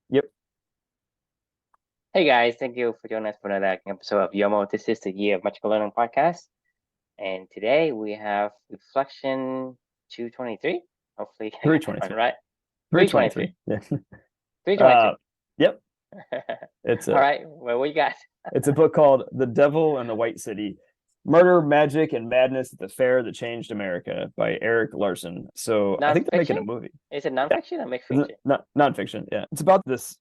Yep. Hey guys, thank you for joining us for another episode of Yomo. This is the Year of Magical Learning podcast, and today we have reflection 223. Hopefully, I got that one 323. right. 323. 323. Yeah. 323. Yep. It's All a right, well, what you got? it's a book called The Devil and the White City: Murder, Magic, and Madness at the Fair That Changed America by Erik Larson. So I think they're making a Non-fiction? movie. Is it Yeah. non-fiction or mixed Is it fiction? not nonfiction? Yeah. It's about this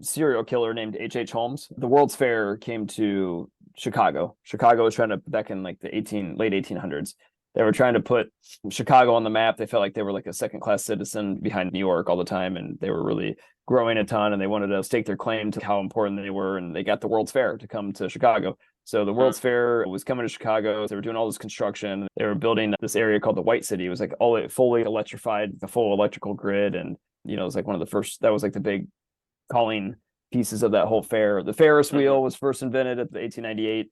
serial killer named HH Holmes. The World's Fair came to Chicago. Chicago was trying to back in like the late 1800s. They were trying to put Chicago on the map. They felt like they were like a second class citizen behind New York all the time, and they were really growing a ton. And they wanted to stake their claim to how important they were. And they got the World's Fair to come to Chicago. So the Hmm. World's Fair was coming to Chicago. They were doing all this construction. They were building this area called the White City. It was like all fully electrified, the full electrical grid, and it was like one of the first. That was like the big calling pieces of that whole fair. The Ferris Hmm. wheel was first invented at the 1898,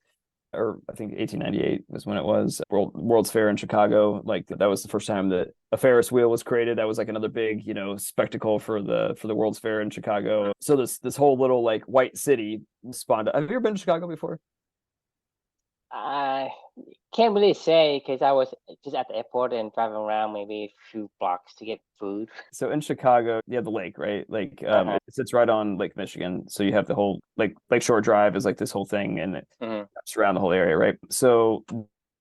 or I think 1898 was when it was World's Fair in Chicago. Like that was the first time that a Ferris wheel was created. That was like another big, spectacle for the World's Fair in Chicago. So this whole little like white city spawned. Have you ever been to Chicago before? I can't really say because I was just at the airport and driving around maybe a few blocks to get food. So in Chicago, you have the lake, right? Like Uh-huh. it sits right on Lake Michigan. So you have the whole Lakeshore Drive is like this whole thing, and it Hmm. wraps around the whole area, right? So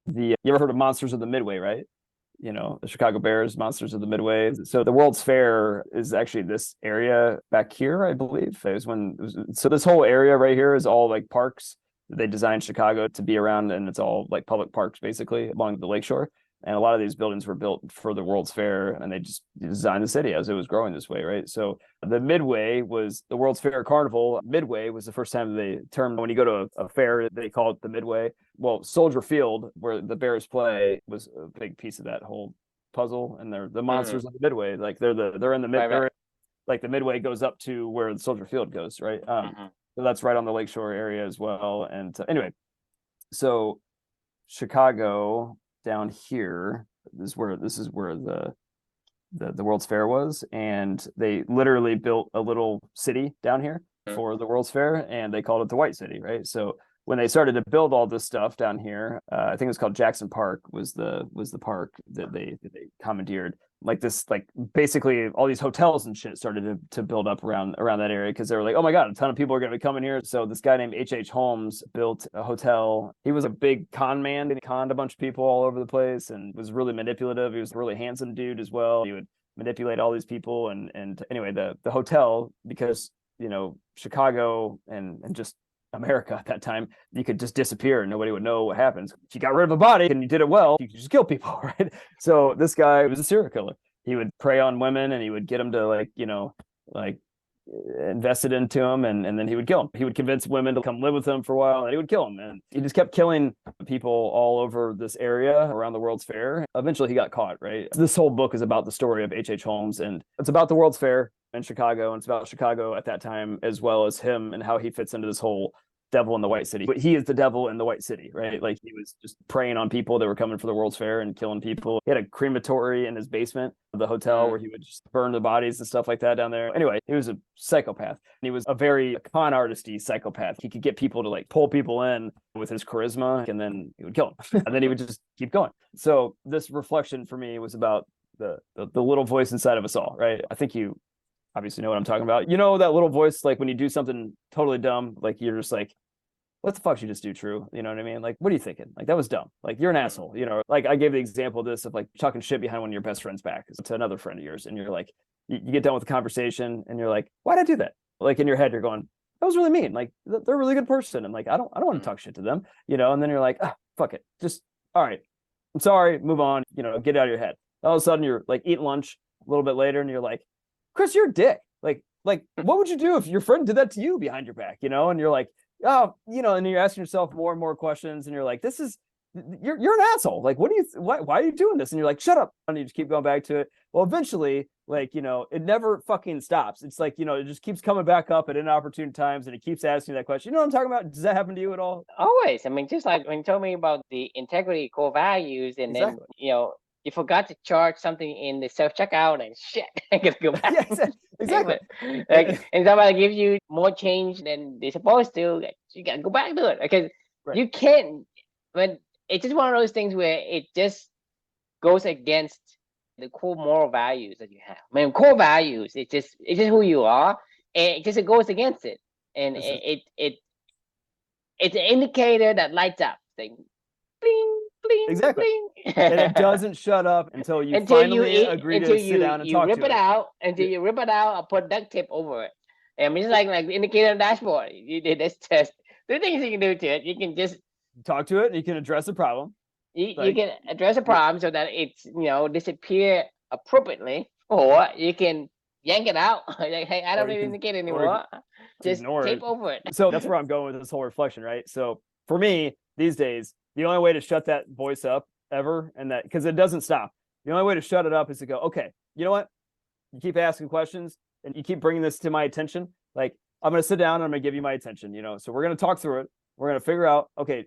the you ever heard of Monsters of the Midway, right? The Chicago Bears, Monsters of the Midway. So the World's Fair is actually this area back here, I believe. So this whole area right here is all like parks. They designed Chicago to be around, and it's all like public parks basically along the lakeshore. And a lot of these buildings were built for the World's Fair, and they just designed the city as it was growing this way, right? So the Midway was the World's Fair Carnival. Midway was the first time they termed when you go to a fair, they call it the Midway. Well, Soldier Field, where the Bears play, was a big piece of that whole puzzle. And they're the Hmm. monsters of the Midway. Like they're in the Right, right. like the Midway goes up to where the Soldier Field goes, right? Hmm. So that's right on the lakeshore area as well. And anyway, so Chicago down here this is where the World's Fair was, and they literally built a little city down here for the World's Fair, and they called it the White City, right? So when they started to build all this stuff down here, I think it was called Jackson Park was the park that they commandeered. Like this, like basically all these hotels and shit started to build up around that area because they were like, oh my god, a ton of people are going to be coming here. So this guy named HH Holmes built a hotel. He was a big con man, and he conned a bunch of people all over the place and was really manipulative. He was a really handsome dude as well. He would manipulate all these people, and anyway, the hotel, because Chicago and just America at that time, you could just disappear and nobody would know what happens. If you got rid of a body and you did it well, you could just kill people, right? So this guy was a serial killer. He would prey on women, and he would get them to like invested into him, and then he would kill him. He would convince women to come live with him for a while, and he would kill them. And he just kept killing people all over this area around the World's Fair. Eventually he got caught, right? This whole book is about the story of HH Holmes, and it's about the World's Fair in Chicago, and it's about Chicago at that time, as well as him and how he fits into this whole devil in the white city. But he is the devil in the white city, right? Like he was just preying on people that were coming for the World's Fair and killing people. He had a crematory in his basement of the hotel Hmm. where he would just burn the bodies and stuff like that down there. Anyway, he was a psychopath. He was a very con artisty psychopath. He could get people to like pull people in with his charisma, and then he would kill them. And then he would just keep going. So this reflection for me was about the little voice inside of us all, right? I think you obviously know what I'm talking about. You know that little voice, like when you do something totally dumb, like you're just like, what the fuck should you just do, True? You know what I mean? Like, what are you thinking? Like, that was dumb. Like, you're an asshole. Like I gave the example of this of like talking shit behind one of your best friend's back to another friend of yours. And you're like, you get done with the conversation and you're like, why'd I do that? Like in your head, you're going, that was really mean. Like, they're a really good person. And like, I don't want to talk shit to them, and then you're like, ah, fuck it. Just, all right. I'm sorry. Move on. Get it out of your head. All of a sudden you're like eating lunch a little bit later and you're like, Chris, you're a dick. Like, what would you do if your friend did that to you behind your back? And you're like, oh, and you're asking yourself more and more questions, and you're like, you're an asshole. Like, why are you doing this? And you're like, shut up. And you just keep going back to it. Well, eventually, like, it never fucking stops. It's like, it just keeps coming back up at inopportune times, and it keeps asking you that question. You know what I'm talking about? Does that happen to you at all? Always. I mean, just like when you told me about the integrity core values, and then, Exactly. you forgot to charge something in the self checkout, and shit, I gotta go back. Yeah, exactly. Like, and somebody gives you more change than they're supposed to, like, you gotta go back to it because you can't. But it's just one of those things where it just goes against the core moral values that you have. I mean, core values. It's just who you are, and it goes against it, and it's an indicator that lights up, saying, bling, bling, exactly. bling. And it doesn't shut up until you finally agree to sit down and talk rip to it out until you rip it out and put duct tape over it. I mean, it's like the indicator on the dashboard. You did this test. Two things you can do to it. You can just talk to it, and you can address the problem. You can address a problem so that it's disappear appropriately, or you can yank it out. Like, hey, I don't need to indicate anymore. Just tape over it. So that's where I'm going with this whole reflection, right? So for me, these days, the only way to shut that voice up ever, and that because it doesn't stop, the only way to shut it up is to go, okay, you know what? You keep asking questions and you keep bringing this to my attention. Like, I'm going to sit down and I'm going to give you my attention, so we're going to talk through it. We're going to figure out, okay,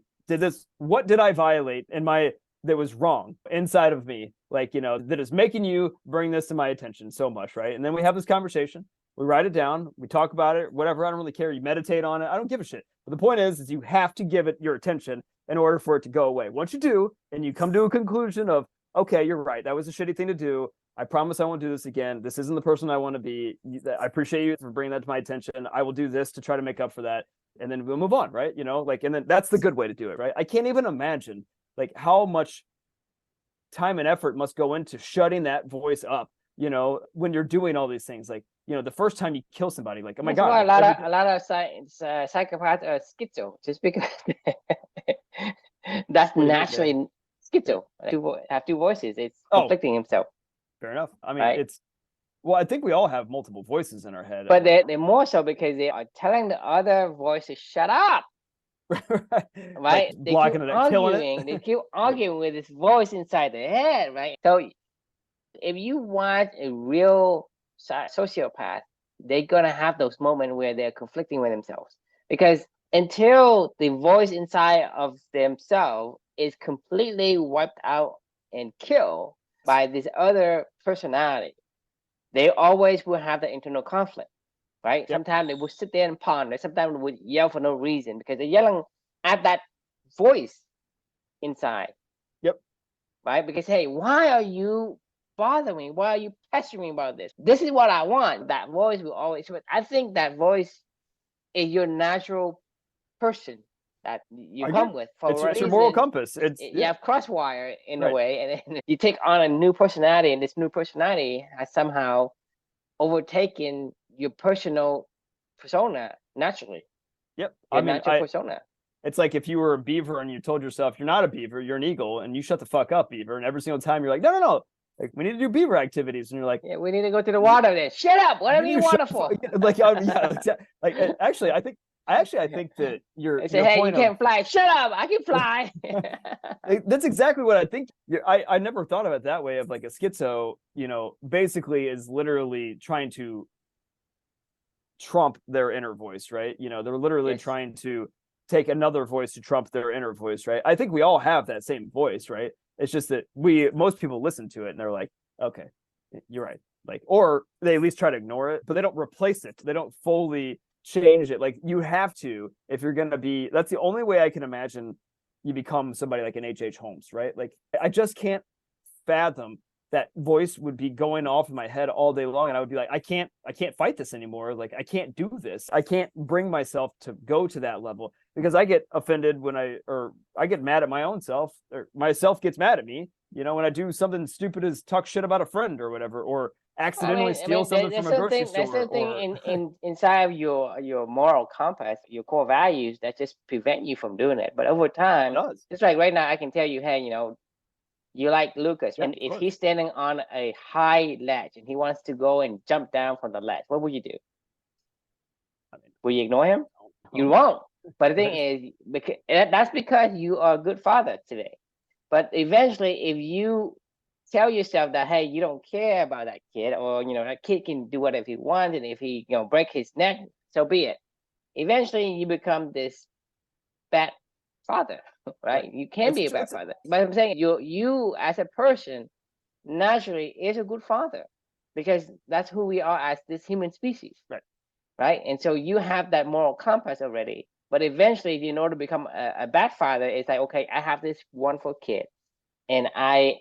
what did I violate that was wrong inside of me? Like, that is making you bring this to my attention so much, right? And then we have this conversation. We write it down. We talk about it, whatever. I don't really care. You meditate on it. I don't give a shit. But the point is you have to give it your attention in order for it to go away. Once you do, and you come to a conclusion of, okay, you're right. That was a shitty thing to do. I promise I won't do this again. This isn't the person I want to be. I appreciate you for bringing that to my attention. I will do this to try to make up for that. And then we'll move on, right? And then that's the good way to do it, right? I can't even imagine like how much time and effort must go into shutting that voice up, when you're doing all these things. Like, the first time you kill somebody, like, oh my God. A lot of psychopaths are schizo, just because that's naturally schizo. Have two voices. It's conflicting himself. Fair enough. I mean, well, I think we all have multiple voices in our head. But they're more so because they are telling the other voice to shut up. Right? Like they blocking keep it, killing it. They keep arguing with this voice inside their head, right? So if you watch a real sociopath, they're going to have those moments where they're conflicting with themselves. Because until the voice inside of themselves is completely wiped out and killed by this other personality, they always will have the internal conflict, right? Yep. Sometimes they will sit there and ponder. Sometimes they would yell for no reason because they're yelling at that voice inside. Yep. Right? Because, hey, why are you bothering me? Why are you pestering me about this? This is what I want. That voice will always. I think that voice is your natural person that you come with. It's your moral compass. You have crosswire in a way, and then you take on a new personality, and this new personality has somehow overtaken your personal persona naturally. Yep. Natural persona. It's like if you were a beaver and you told yourself you're not a beaver, you're an eagle, and you shut the fuck up, beaver. And every single time you're like, no. Like, we need to do beaver activities, and you're like, yeah, we need to go to the water. Then shut up. What are you water for? Like, yeah, exactly. Like, actually, I think that you're. Say, hey, you can't fly. Shut up. I can fly. That's exactly what I think. I never thought of it that way. Of like a schizo, basically is literally trying to trump their inner voice, right? They're literally trying to take another voice to trump their inner voice, right? I think we all have that same voice, right? It's just that most people listen to it and they're like, okay, you're right. Like, or they at least try to ignore it, but they don't replace it. They don't fully change it. Like, you have to, if you're going to be, that's the only way I can imagine you become somebody like an HH Holmes, right? Like, I just can't fathom that voice would be going off in my head all day long. And I would be like, I can't fight this anymore. Like, I can't do this. I can't bring myself to go to that level because I get offended when I get mad at my own self, or myself gets mad at me, when I do something stupid as talk shit about a friend or whatever, or accidentally steal something from a grocery store. There's something inside of your moral compass, your core values that just prevent you from doing it. But over time, it's like right now, I can tell you, hey, you like Lucas, and if he's standing on a high ledge and he wants to go and jump down from the ledge, what would you do? Will you ignore him? You won't. But the thing is, that's because you are a good father today. But eventually, if you tell yourself that, hey, you don't care about that kid, or that kid can do whatever he wants, and if he break his neck, so be it. Eventually, you become this bad father, right? You can be a bad father. But I'm saying you as a person naturally is a good father, because that's who we are as this human species. Right. And so you have that moral compass already. But eventually, in order to become a bad father, it's like, okay, I have this wonderful kid and I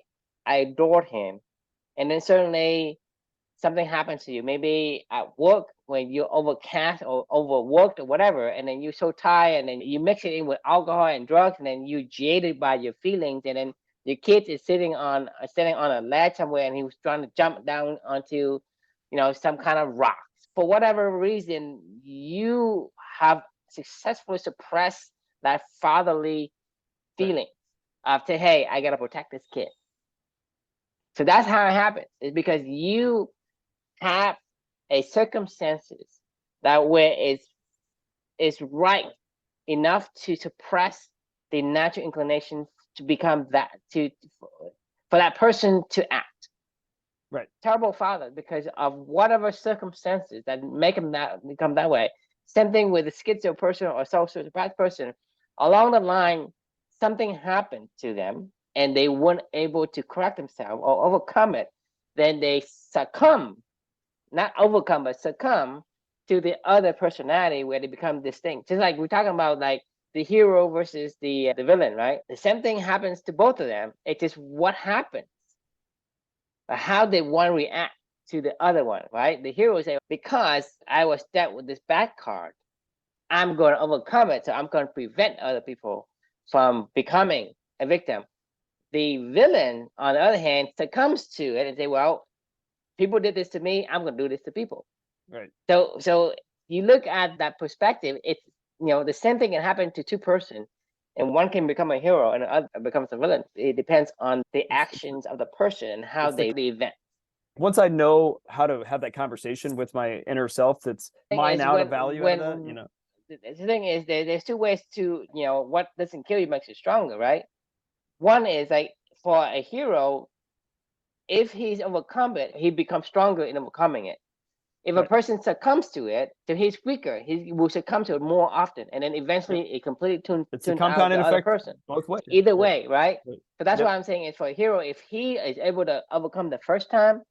adored him. And then suddenly something happens to you, maybe at work when you're overcast or overworked or whatever, and then you're so tired, and then you mix it in with alcohol and drugs, and then you're jaded by your feelings, and then your kid is sitting on a ledge somewhere, and he was trying to jump down onto, some kind of rock. For whatever reason, you have successfully suppressed that fatherly feeling of, say, hey, I gotta protect this kid. So that's how it happens. It's because you have a circumstances that where it's right enough to suppress the natural inclination to become that, for that person to act. Right. Terrible father because of whatever circumstances that make him become that way. Same thing with a schizo person or sociopath person. Along the line, something happened to them and they weren't able to correct themselves or overcome it. Then they succumb, not overcome, but succumb to the other personality where they become distinct. Just like we're talking about, like the hero versus the villain, right? The same thing happens to both of them. It's just what happens, how did one react to the other one, right? The hero say, because I was dealt with this bad card, I'm going to overcome it. So I'm going to prevent other people from becoming a victim. The villain, on the other hand, succumbs to it and say, well, people did this to me, I'm going to do this to people. Right. So you look at that perspective, it's, the same thing can happen to two persons, and one can become a hero and the other becomes a villain. It depends on the actions of the person and how the event. Once I know how to have that conversation with my inner self, that's mine out of value out of that, The thing is, there's two ways to, what doesn't kill you makes you stronger, right? One is like for a hero, if he's overcome it, he becomes stronger in overcoming it. If a person succumbs to it, so he's weaker, he will succumb to it more often, and then eventually it completely tunes out the other person. Both ways. Either way, right? So that's what I'm saying is, for a hero, if he is able to overcome the first time,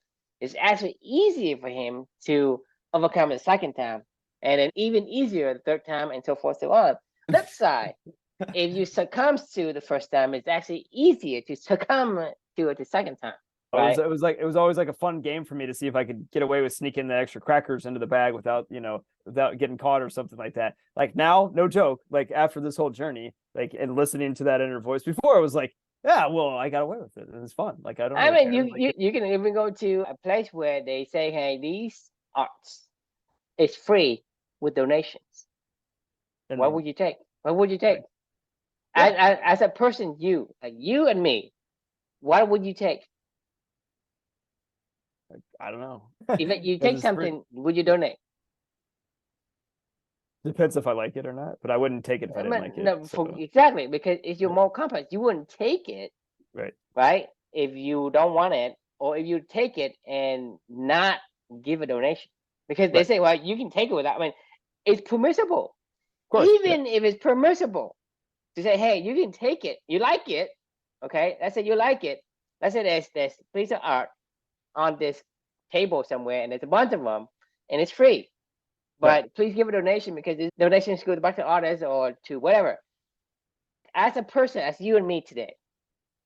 it's actually easier for him to overcome the second time, and then even easier the third time, and so forth, so on. Flip side, if you succumb to the first time, it's actually easier to succumb to it the second time. Right. It was always like a fun game for me to see if I could get away with sneaking the extra crackers into the bag without getting caught or something like that. Like now, no joke, like after this whole journey, like, and listening to that inner voice before, I was like, yeah, well, I got away with it. And it's fun. Like, I don't know. You can even go to a place where they say, hey, these arts is free with donations. And what would you take? What would you take? Yeah. As a person, like you and me, what would you take? I don't know. If you take something, would you donate? Depends if I like it or not, but I wouldn't take it if I didn't like it. No, exactly, because it's your moral compass. You wouldn't take it, right? If you don't want it, or if you take it and not give a donation, because they say, well, you can take it without. I mean, it's permissible, even if it's permissible to say, hey, you can take it. You like it, okay? Let's say you like it. Let's say there's a piece of art on this table somewhere, and there's a bunch of them, and it's free. But please give a donation, because this donation goes back to artists or to whatever. As a person, as you and me today,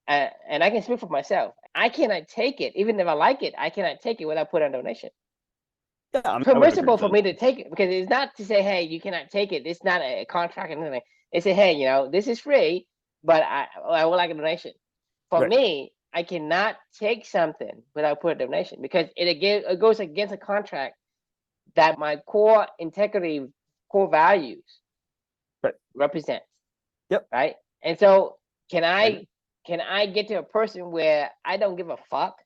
and I can speak for myself, I cannot take it. Even if I like it, I cannot take it without putting a donation. Yeah, permissible for me to take it, because it's not to say, hey, you cannot take it. It's not a contract or anything. They say, hey, this is free, but I would like a donation. For me, I cannot take something without putting a donation, because it goes against a contract that my core integrity, core values represents. Yep. Right. And so can I get to a person where I don't give a fuck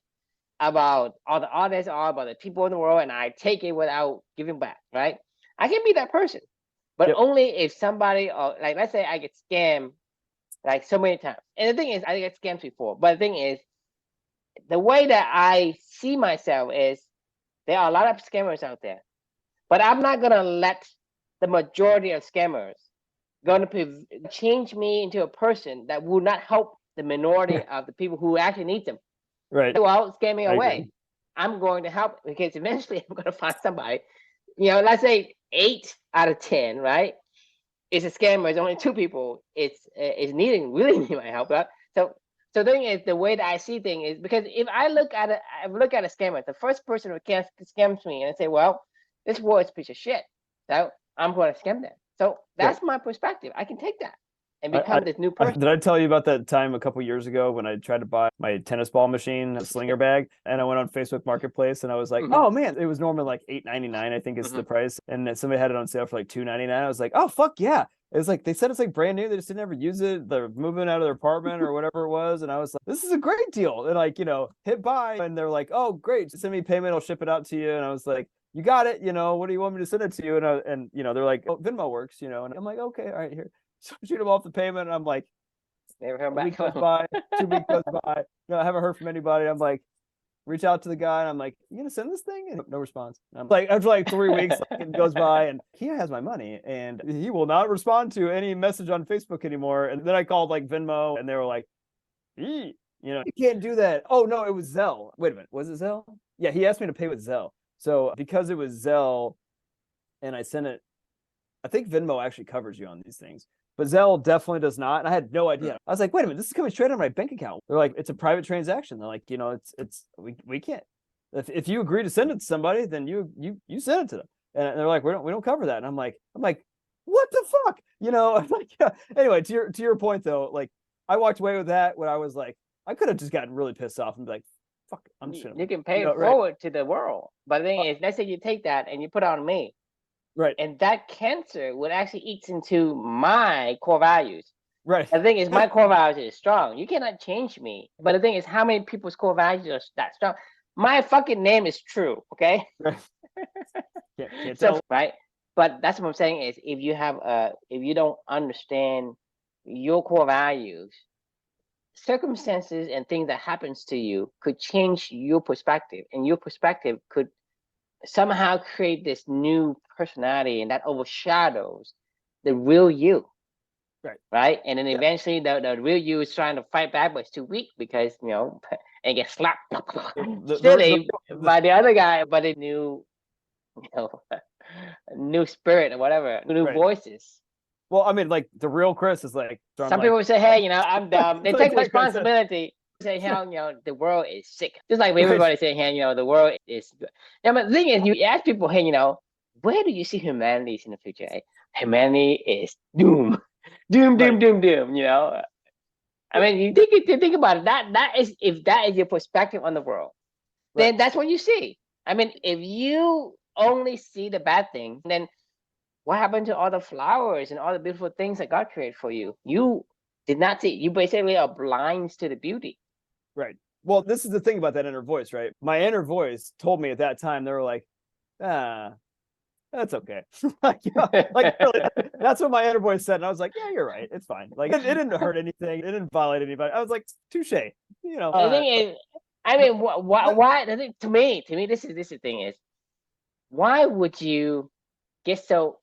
about all the artists or about the people in the world, and I take it without giving back? Right. I can be that person, but only if somebody, or like, let's say I get scammed like so many times. And the thing is, I get scammed before, but the thing is, the way that I see myself is, there are a lot of scammers out there, but I'm not going to let the majority of scammers change me into a person that will not help the minority of the people who actually need them. Right. Well, scare me I away. agree. I'm going to help because eventually I'm going to find somebody. Let's say 8 out of 10, right? It's a scammer. It's only 2 people. It's really need my help. Right? So the thing is, the way that I see things is because if I look at a scammer, the first person who scams me and I say, well, this world is a piece of shit. So I'm going to scam them. So that's my perspective. I can take that and become this new person. Did I tell you about that time a couple years ago when I tried to buy my tennis ball machine, a Slinger bag, and I went on Facebook Marketplace and I was like, oh man, it was normally like $8.99, I think is the price, and then somebody had it on sale for like $2.99. I was like, oh fuck yeah. It's like they said it's like brand new. They just didn't ever use it. They're moving out of their apartment or whatever it was. And I was like, this is a great deal. And like, hit buy. And they're like, oh, great. Just send me payment. I'll ship it out to you. And I was like, you got it. What do you want me to send it to you? And they're like, oh, Venmo works, and I'm like, okay, all right, here. So I shoot them off the payment. And I'm like, never heard back. A week goes by, 2 weeks goes by. I haven't heard from anybody. I'm like, reach out to the guy and I'm like, you gonna send this thing? And no response. And I'm like, after like 3 weeks, it goes by and he has my money and he will not respond to any message on Facebook anymore. And then I called like Venmo and they were like, you can't do that. Oh no, it was Zelle. Wait a minute, was it Zelle? Yeah, he asked me to pay with Zelle. So because it was Zelle and I sent it, I think Venmo actually covers you on these things. But Zelle definitely does not. And I had no idea. I was like, wait a minute, this is coming straight on my bank account. They're like, it's a private transaction. They're like, we can't. If you agree to send it to somebody, then you send it to them. And they're like, we don't cover that. And I'm like, what the fuck? Anyway, to your point though, like I walked away with that when I was like, I could have just gotten really pissed off and be like, fuck, I'm just gonna. You can pay it forward to the world. But the thing is, let's say you take that and you put it on me. Right. And that cancer would actually eat into my core values. Right. The thing is, my core values is strong. You cannot change me. But the thing is, how many people's core values are that strong? My fucking name is true, okay? Right. Can't tell. Right? But that's what I'm saying is if you don't understand your core values, circumstances and things that happens to you could change your perspective. And your perspective could somehow create this new personality and that overshadows the real you. Right. And then eventually the real you is trying to fight back, but it's too weak because, and get slapped silly by the other guy, but a new, new spirit or whatever, new voices. Well, I mean, like the real Chris is like, some people say, hey, I'm dumb. They take responsibility. Say, the world is sick. Just like everybody saying, hey, the world is good. Now, but the thing is, you ask people, hey, where do you see humanity in the future? Hey, humanity is doom. Doom. I mean, you think about it. That is, if that is your perspective on the world, then that's what you see. I mean, if you only see the bad thing, then what happened to all the flowers and all the beautiful things that God created for you? You did not see. You basically are blind to the beauty. Right. Well, this is the thing about that inner voice, right? My inner voice told me at that time, they were like, that's okay. Really, that's what my inner voice said. And I was like, yeah, you're right. It's fine. Like, it didn't hurt anything. It didn't violate anybody. I was like, touche. The thing is, I mean, why? I think to me, this is the thing is, why would you get so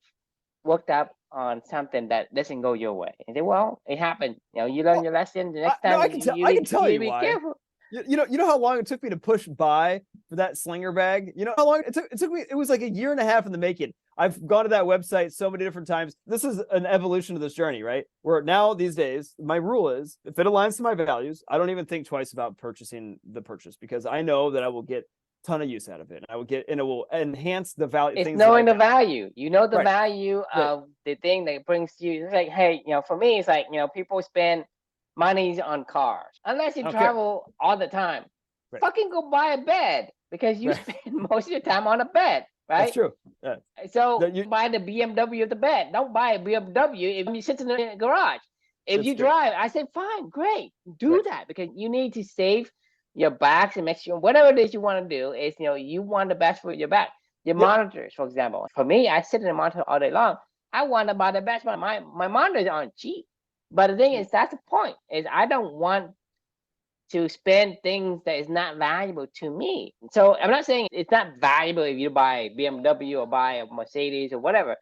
worked up on something that doesn't go your way? And say, well, it happened. You learn your lesson. The next time, I can tell you be why. Careful. You know how long it took me to push buy for that Slinger bag? You know how long it took me? It was like a year and a half in the making. I've gone to that website so many different times. This is an evolution of this journey, right? Where now these days, my rule is if it aligns to my values, I don't even think twice about purchasing the purchase because I know that I will get a ton of use out of it. I will get, and it will enhance the value. It's knowing the value. You know the value of the thing that brings to you. It's like, hey, for me, it's like, people spend money on cars unless you travel all the time. Fucking go buy a bed because you spend most of your time on a bed. Right? That's true. Yeah. So you buy the BMW of the bed. Don't buy a BMW if you sit in the garage. If you drive, I say, fine, great. Do that because you need to save your backs and make sure whatever it is you want to do is, you want the best for your back. Your monitors, for example. For me, I sit in the monitor all day long. I want to buy the best. My monitors aren't cheap. But the thing is, that's the point, is I don't want to spend things that is not valuable to me. So I'm not saying it's not valuable if you buy a BMW or buy a Mercedes or whatever.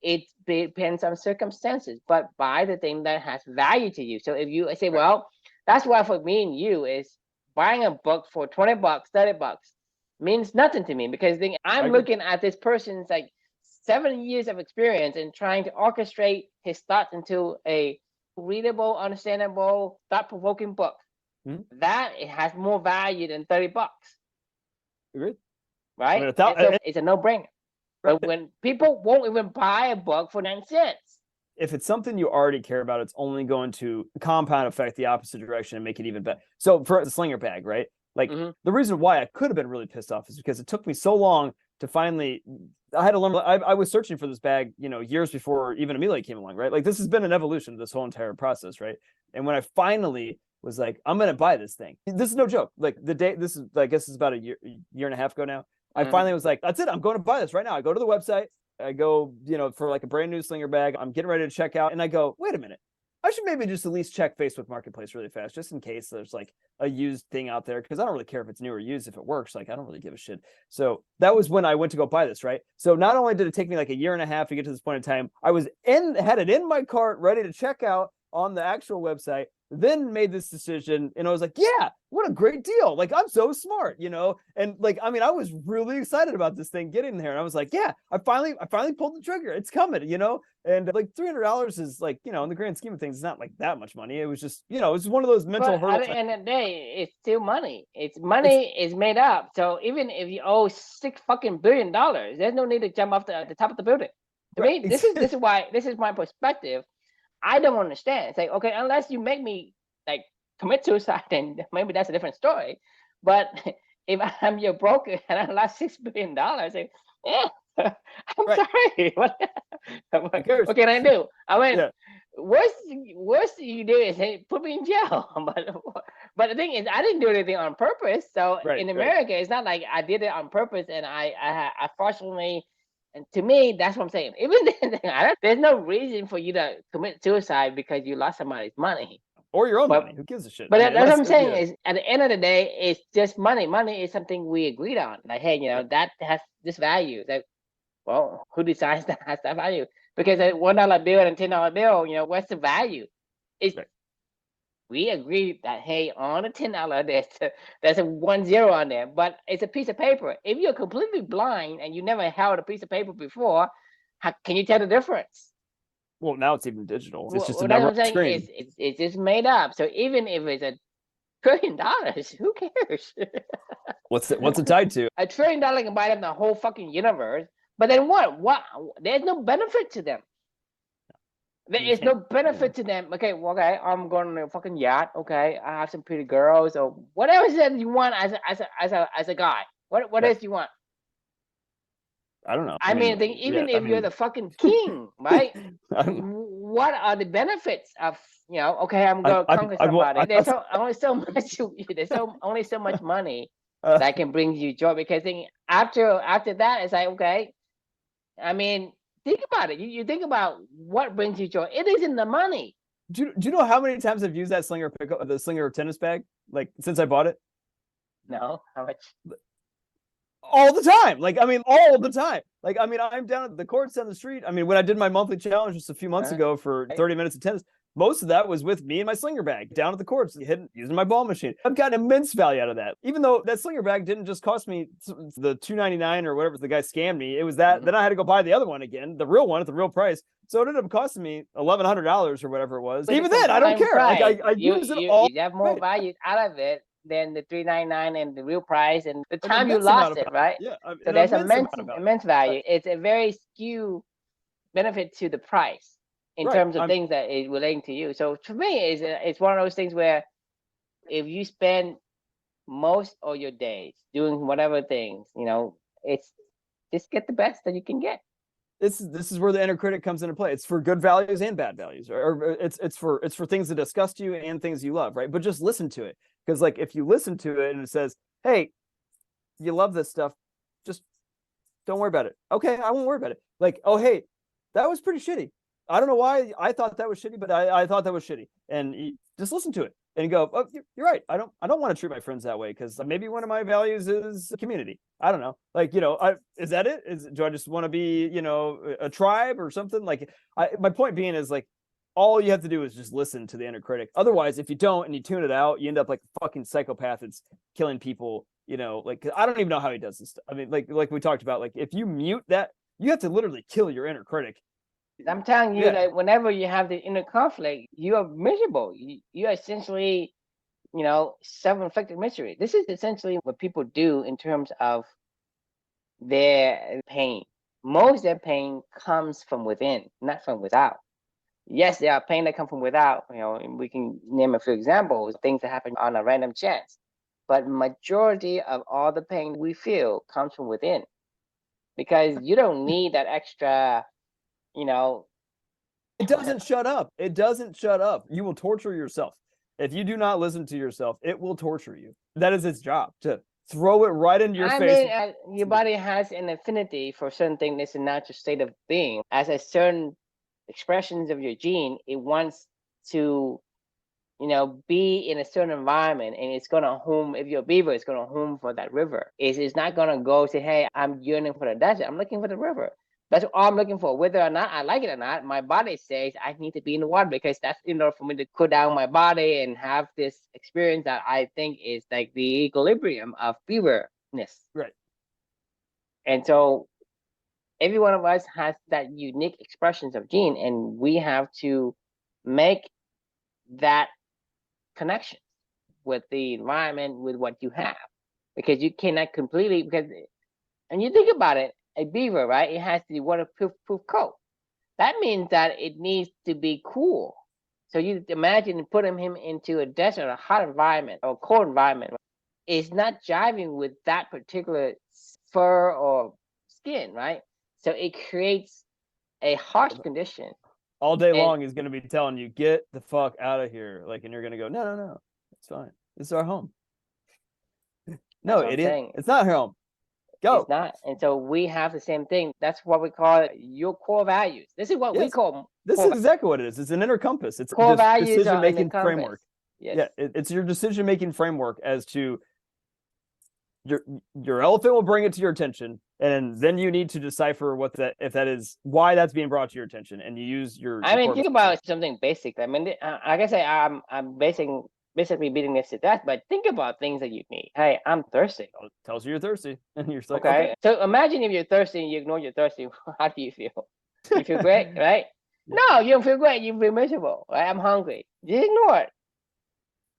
It depends on circumstances, but buy the thing that has value to you. So if you say, well, that's why for me and you is buying a book for $20, $30 means nothing to me, because I'm looking at this person's like 7 years of experience and trying to orchestrate his thoughts into a readable, understandable, thought-provoking book. That it has more value than $30. Agreed. Right? I mean, it's a no-brainer. Right. But when people won't even buy a book for 9 cents. If it's something you already care about, it's only going to compound effect the opposite direction and make it even better. So for the Slinger bag, right? Like the reason why I could have been really pissed off is because it took me so long to finally, I had to learn. I was searching for this bag, years before even Amelia came along, right? Like this has been an evolution of this whole entire process, right? And when I finally was like, I'm going to buy this thing. This is no joke. Like the day, this is, I guess it's about a year and a half ago now. I finally was like, that's it. I'm going to buy this right now. I go to the website. I go, for like a brand new Slinger bag. I'm getting ready to check out. And I go, wait a minute. I should maybe just at least check Facebook Marketplace really fast, just in case there's like a used thing out there. Because I don't really care if it's new or used. If it works, like I don't really give a shit. So that was when I went to go buy this, right? So not only did it take me like a year and a half to get to this point in time, I had it in my cart, ready to check out on the actual website. Then made this decision, and I was like, yeah, what a great deal. Like, I'm so smart, and like, I mean, I was really excited about this thing getting there. And I was like, yeah, I finally pulled the trigger. It's coming, and like $300 is like, in the grand scheme of things, it's not like that much money. It was just, it was one of those mental hurdles. At the end of the day, it's still money. It's is made up. So even if you owe $6 billion, there's no need to jump off the top of the building. To me, this is my perspective. I don't understand. It's like, okay, unless you make me like commit suicide, then maybe that's a different story. But if I'm your broker and I lost $6 billion, like, yeah, I'm sorry. What can I do? I mean, worst you do is put me in jail. But the thing is, I didn't do anything on purpose. So in America, it's not like I did it on purpose and I fortunately. And to me, that's what I'm saying. Even then, there's no reason for you to commit suicide because you lost somebody's money. Or your own money. Who gives a shit? But that's what I'm saying is, at the end of the day, it's just money. Money is something we agreed on. Like, hey, that has this value. Like, well, who decides that has that value? Because a $1 bill and a $10 bill, what's the value? It's we agreed that, hey, on a $10, there's a 10 on there, but it's a piece of paper. If you're completely blind and you never held a piece of paper before, how can you tell the difference? Well, now it's even digital. It's just a number on the screen. It's just made up. So even if it's $1 trillion, who cares? What's it tied to? $1 trillion can buy up the whole fucking universe. But then what? There's no benefit to them. There is no benefit to them. Okay, I'm going on a fucking yacht. Okay, I have some pretty girls or whatever it is you want as a guy. What else do you want? I don't know. I mean even if you're the fucking king, right? What are the benefits of okay, I'm gonna conquer somebody. There's only so much. There's only so much money that can bring you joy. Because after that, it's like, okay, I mean. Think about it. You think about what brings you joy. It isn't the money. Do you know how many times I've used that the Slinger tennis bag, like since I bought it? No, how much? All the time. Like, I mean, all the time. Like, I mean, I'm down at the courts down the street. I mean, when I did my monthly challenge just a few months ago for 30 minutes of tennis, most of that was with me and my Slinger bag down at the courts, using my ball machine. I've gotten immense value out of that. Even though that Slinger bag didn't just cost me the $2.99 or whatever the guy scammed me. It was that. Then I had to go buy the other one again, the real one at the real price. So it ended up costing me $1,100 or whatever it was. But even then, I don't care. Like, I use it all. You have more value out of it than the $3.99 and the real price and the time you lost it, right? Yeah. So there's immense value. It's a very skewed benefit to the price. In terms of things that is relating to you. So to me, it's one of those things where if you spend most of your days doing whatever things, it's just get the best that you can get. This is where the inner critic comes into play. It's for good values and bad values, or it's for things that disgust you and things you love, right? But just listen to it, because like if you listen to it and it says, "Hey, you love this stuff, just don't worry about it." Okay, I won't worry about it. Like, oh hey, that was pretty shitty. I don't know why I thought that was shitty, but I thought that was shitty. And you just listen to it and go, oh, you're right. I don't want to treat my friends that way, because maybe one of my values is community. I don't know. Like, is that it? Do I just want to be, a tribe or something? Like, my point being is like, all you have to do is just listen to the inner critic. Otherwise, if you don't and you tune it out, you end up like a fucking psychopath that's killing people. You know, like I don't even know how he does this stuff. I mean, like we talked about, like if you mute that, you have to literally kill your inner critic. I'm telling you that whenever you have the inner conflict, you are miserable. You are essentially, self-inflicted misery. This is essentially what people do in terms of their pain. Most of their pain comes from within, not from without. Yes, there are pain that come from without, and we can name a few examples, things that happen on a random chance. But majority of all the pain we feel comes from within. Because you don't need that extra, It doesn't shut up. It doesn't shut up. You will torture yourself. If you do not listen to yourself, it will torture you. That is its job, to throw it right into your face. Your body has an affinity for certain things. It's a natural state of being. As a certain expressions of your gene, it wants to, be in a certain environment, and it's gonna home. If you're a beaver, it's gonna home for that river. It's not gonna go say, "Hey, I'm yearning for the desert. I'm looking for the river." That's all I'm looking for. Whether or not I like it or not, my body says I need to be in the water, because that's in order for me to cool down my body and have this experience that I think is like the equilibrium of beaverness. Right. And so every one of us has that unique expressions of gene, and we have to make that connection with the environment, with what you have, because you cannot completely, and you think about it, a beaver, right? It has the waterproof coat. That means that it needs to be cool. So you imagine putting him into a desert, a hot environment, or a cold environment. It's not jiving with that particular fur or skin, right? So it creates a harsh condition. All day long, he's going to be telling you, get the fuck out of here. Like, and you're going to go, no, it's fine. This is our home. No, idiot. It's not home. Go. It's not. And so we have the same thing. That's what we call your core values. This is what we call. This is exactly what it is. It's an inner compass. It's core values, decision-making framework. Yes. Yeah, it's your decision-making framework as to your elephant will bring it to your attention, and then you need to decipher if that is why that's being brought to your attention, and you use your. Think about something basic. I mean, like I say, I'm basically beating this to death, but think about things that you need. Hey, I'm thirsty. Tells you you're thirsty, and you're like, okay. So imagine if you're thirsty and you ignore you're thirsty. How do you feel? You feel great, right? No, you don't feel great. You feel miserable. Right? I'm hungry. Just ignore it.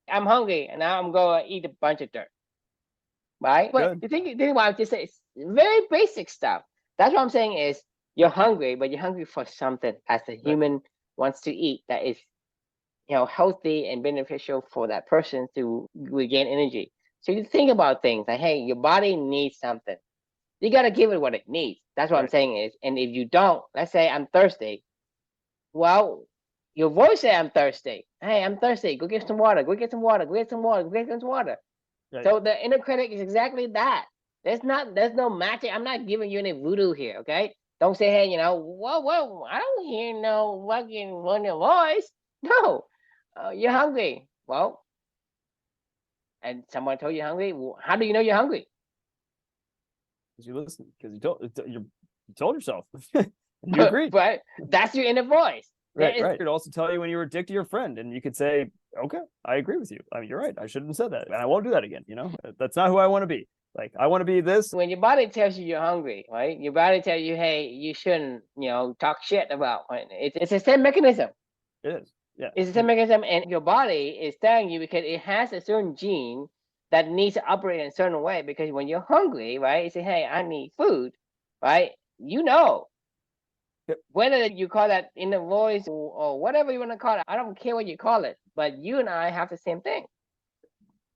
I'm hungry, and now I'm going to eat a bunch of dirt. Right? But you think about it, just say it's very basic stuff. That's what I'm saying is you're hungry, but you're hungry for something as a human wants to eat that is, healthy and beneficial for that person to regain energy. So you think about things like, hey, your body needs something. You got to give it what it needs. That's what I'm saying is, and if you don't, let's say I'm thirsty. Well, your voice say I'm thirsty. Hey, I'm thirsty. Go get some water. Go get some water. Go get some water. Go get some water. Right. So the inner critic is exactly that. There's no magic. I'm not giving you any voodoo here, okay? Don't say, hey, whoa, I don't hear no fucking on your voice. No, you're hungry. Well, and someone told you you're hungry. Well, how do you know you're hungry? Because you listen. Because you told yourself. You agreed. But that's your inner voice. Right. It could also tell you when you were a dick to your friend, and you could say, okay, I agree with you. I mean, you're right. I shouldn't have said that, and I won't do that again. That's not who I want to be. Like, I want to be this. When your body tells you you're hungry, right? Your body tells you, hey, you shouldn't, talk shit about it. It's the same mechanism. It is. Yeah. It's the same mechanism, and your body is telling you because it has a certain gene that needs to operate in a certain way. Because when you're hungry, right, you say, hey, I need food, right? Whether you call that inner voice or whatever you want to call it, I don't care what you call it, but you and I have the same thing,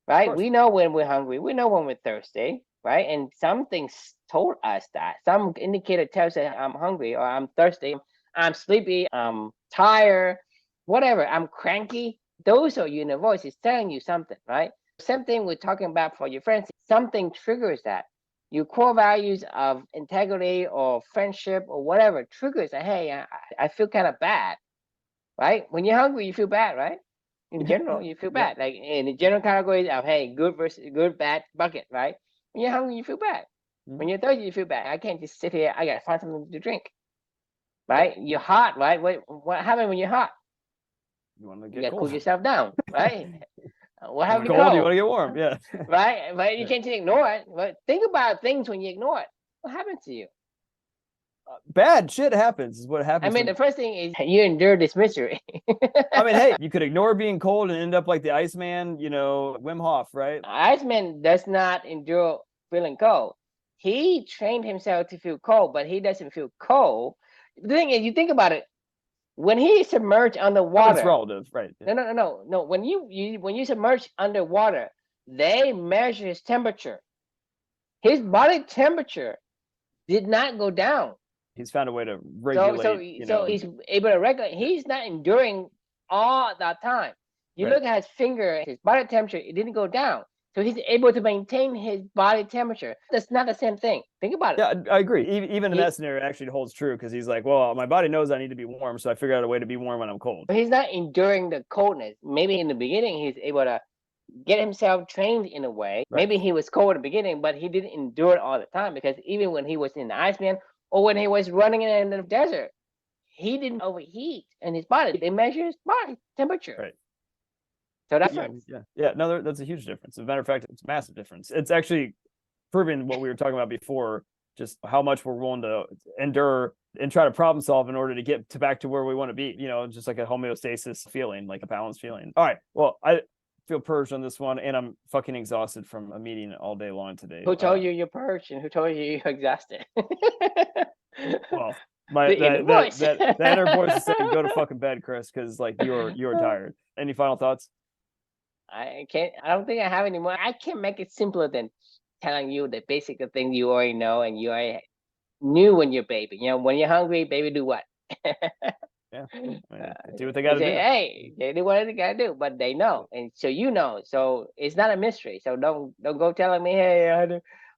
right? We know when we're hungry. We know when we're thirsty, right? And some things told us that. Some indicator tells us I'm hungry or I'm thirsty, I'm sleepy, I'm tired, whatever, I'm cranky. Those are your inner voice. It's telling you something, right? Same thing we're talking about for your friends. Something triggers that. Your core values of integrity or friendship or whatever triggers that, hey, I feel kind of bad, right? When you're hungry, you feel bad, right? In general, you feel bad. Like in the general categories of, hey, good versus good, bad bucket, right? When you're hungry, you feel bad. When you're thirsty, you feel bad. I can't just sit here. I got to find something to drink, right? You're hot, right? What happens when you're hot? You want to You get gotta cool cold. yourself down, right? What When happened you're to cold, you cold? want to get warm. Yeah. Right? But you Yeah. can't just ignore it. But think about things when you ignore it. What happened to you? Bad shit happens is what I happens. mean, the first thing is you endure this misery. I mean, hey, you could ignore being cold and end up like the Iceman, Wim Hof, right? Iceman does not endure feeling cold. He trained himself to feel cold, but he doesn't feel cold. The thing is, you think about it, when he submerged I mean, it's underwater, relative, right? Yeah. no. When you submerge underwater, they measure his temperature. His body temperature did not go down. He's found a way to So regulate, so he's able to regulate. He's not enduring all that time. You right. look at his finger, his body temperature, it didn't go down. So he's able to maintain his body temperature. That's not the same thing. Think about it. Yeah, I agree. Even in He- that scenario, it actually holds true because he's like, well, my body knows I need to be warm, so I figure out a way to be warm when I'm cold. He's not enduring the coldness. Maybe in the beginning, he's able to get himself trained in a way. Right. Maybe he was cold at the beginning, but he didn't endure it all the time because even when he was in the Iceman or when he was running in the desert, he didn't overheat in his body. They measure his body temperature. Right. So that's Yeah. No, that's a huge difference. As a matter of fact, it's a massive difference. It's actually proving what we were talking about before, just how much we're willing to endure and try to problem solve in order to get back to where we want to be, just like a homeostasis feeling, like a balanced feeling. All right. Well, I feel purged on this one, and I'm fucking exhausted from a meeting all day long today. Who told you you're purged and who told you you're exhausted? Well, The inner voice. that inner voice is saying, go to fucking bed, Chris, because like you're tired. Any final thoughts? I don't think I have any more. I can't make it simpler than telling you the basic thing you already know and you already knew when you're baby. When you're hungry, baby do what? Yeah. I mean, do what they gotta do. Hey, they do what they gotta do, but they know, and so so it's not a mystery. So don't go telling me, hey,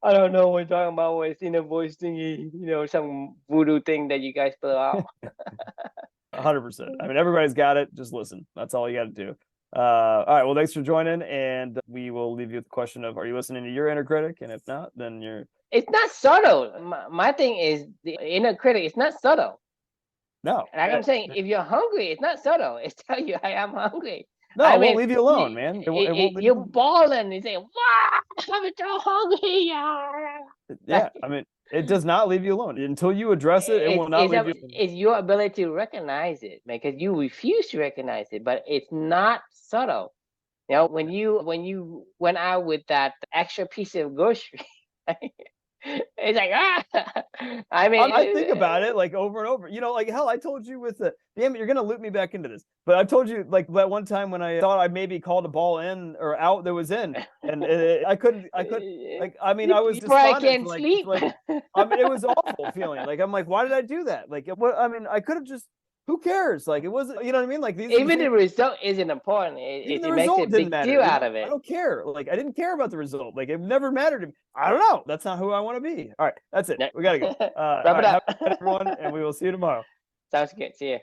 I don't know what you're talking about. What's inner voice thingy? Some voodoo thing that you guys pull out. 100%. I mean, everybody's got it. Just listen. That's all you got to do. All right. Well, thanks for joining, and we will leave you with the question of: are you listening to your inner critic? And if not, then you're. It's not subtle. My thing is the inner critic. It's not subtle. No. Like I'm saying, if you're hungry, it's not subtle. It's tell you I am hungry. No, it won't leave you alone, man. It won't leave you're balling and say, "Wow, I'm so hungry." Yeah, I mean, it does not leave you alone until you address it. It will not leave you. It's your ability to recognize it because you refuse to recognize it, but it's not subtle. When you went out with that extra piece of grocery. It's like I mean, I think about it like over and over. Like hell, I told you with the damn it, you're gonna loop me back into this. But I told you like that one time when I thought I maybe called a ball in or out that was in, and I couldn't. Like I mean, I was probably can't sleep. I mean, it was awful feeling. Like I'm like, why did I do that? Like what? I mean, I could have just. Who cares? Like it wasn't. You know what I mean? Like even the result isn't important. It makes a big deal out of it. I don't care. Like I didn't care about the result. Like it never mattered to me. I don't know. That's not who I want to be. All right, that's it. We gotta go. Wrap it up, have a good everyone, and we will see you tomorrow. Sounds good. See you.